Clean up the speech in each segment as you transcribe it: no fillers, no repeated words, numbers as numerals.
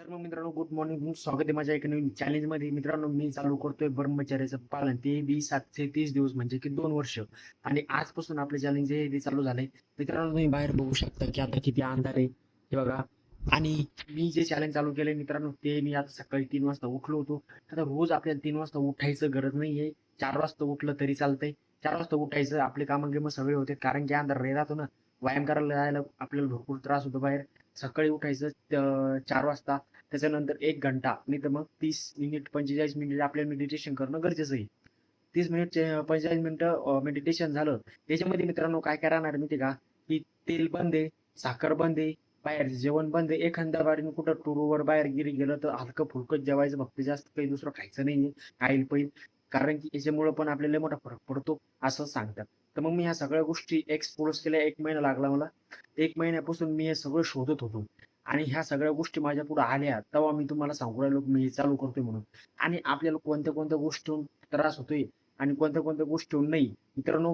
तर मग मित्रांनो, गुड मॉर्निंग. स्वागत आहे माझ्या एका नवीन चॅलेंजमध्ये. मित्रांनो, मी चालू करतोय ब्रह्मचर्याचं पालन. ते बी 730 दिवस म्हणजे की 2 वर्ष. आणि आजपासून आपले चॅलेंज हे चालू झालंय. मित्रांनो, तुम्ही बाहेर बघू शकता की आता किती अंधार आहे, हे बघा. आणि मी जे चॅलेंज चालू केलंय मित्रांनो, ते मी आता सकाळी 3 वाजता उठलो होतो. आता रोज आपल्याला 3 वाजता उठायचं गरज नाहीये. 4 वाजता उठलं तरी चालतंय. 4 वाजता उठायचं, आपले कामं गिमं सगळे होते, कारण की अंधार राहतो ना. व्यायाम करायला जायला आपल्याला भरपूर त्रास होतो बाहेर. सकाळी उठायचं 4 वाजता. त्याच्यानंतर 1 घंटा नाही तर मग 30 मिनिट 45 मिनिट आपल्याला मेडिटेशन करणं गरजेचं आहे. 30 मिनिट 45 मिनिटं मेडिटेशन झालं. त्याच्यामध्ये मित्रांनो काय काय राहणार माहिती का, की तेल बंद आहे, साखर बंद आहे, बाहेर जेवण बंद आहे. एखाद्या बारीने कुठं टूरवर बाहेर गिरी गेलं तर हलकं फुलकं जेवायचं, फक्त जास्त काही दुसरं खायचं नाहीये. खाईल पैल, कारण की याच्यामुळं पण आपल्याला लय मोठा फरक पडतो असं सांगतात. तर मग मी ह्या सगळ्या गोष्टी एक्सप्लोर केल्या. 1 महिना लागला मला. 1 महिन्यापासून मी हे सगळं शोधत होतो. आणि ह्या सगळ्या गोष्टी माझ्या पुढे आल्या, तेव्हा मी तुम्हाला सांगू राहिलो की मी हे चालू करतोय म्हणून. आणि आपल्याला कोणत्या कोणत्या गोष्टीहून त्रास होतोय आणि कोणत्या कोणत्या गोष्टीहून नाही. मित्रांनो,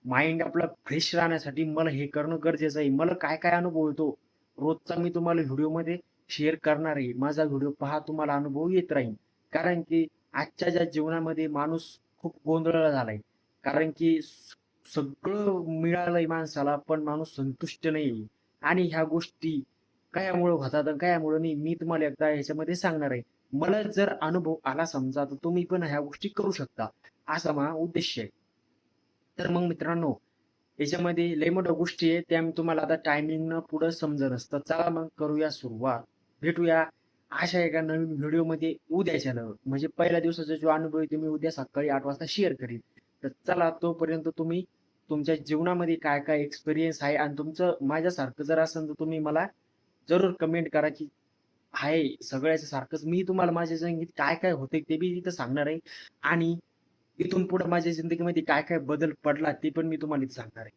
माइंड आपला फ्रेश राहण्यासाठी मला हे करणं गरजेचं आहे. मला काय काय अनुभव येतो रोजचा, मी तुम्हाला व्हिडिओमध्ये शेअर करणार आहे. माझा व्हिडिओ पहा, तुम्हाला अनुभव येत राहील. कारण की आजच्या ज्या जीवनामध्ये माणूस खूप गोंधळला झालाय. कारण की सगळं मिळालंय माणसाला, पण माणूस संतुष्ट नाही. आणि ह्या गोष्टी कशामुळे होतात आणि कशामुळे नाही, मी तुम्हाला एकदा ह्याच्यामध्ये सांगणार आहे. मला जर अनुभव आला समजा, तर तुम्ही पण ह्या गोष्टी करू शकता, असा माझा उद्देश आहे. तर मग मित्रांनो, याच्यामध्ये लय मोठ्या गोष्टी आहेत, त्या मी तुम्हाला आता टायमिंगनं पुढं समजत. तर चला मग करूया सुरुवात. भेटूया अशा एका नवीन व्हिडिओमध्ये उद्याच्याला. म्हणजे पहिल्या दिवसाचा जो अनुभव आहे, तो मी उद्या सकाळी 8 वाजता शेअर करीन. तर चला, तोपर्यंत तुम्ही तुमच्या जीवनामध्ये काय काय एक्सपिरियन्स आहे आणि तुमचं माझ्यासारखं जर असेल, तर तुम्ही मला जरूर कमेंट करा की आहे सगळ्याच्या सारखंच. मी तुम्हाला माझ्या जिंदगीत काय काय होते ते बी इथं सांगणार आहे. आणि इथून पुढे माझ्या जिंदगीमध्ये काय काय बदल पडला ते पण मी तुम्हाला इथं सांगणार आहे.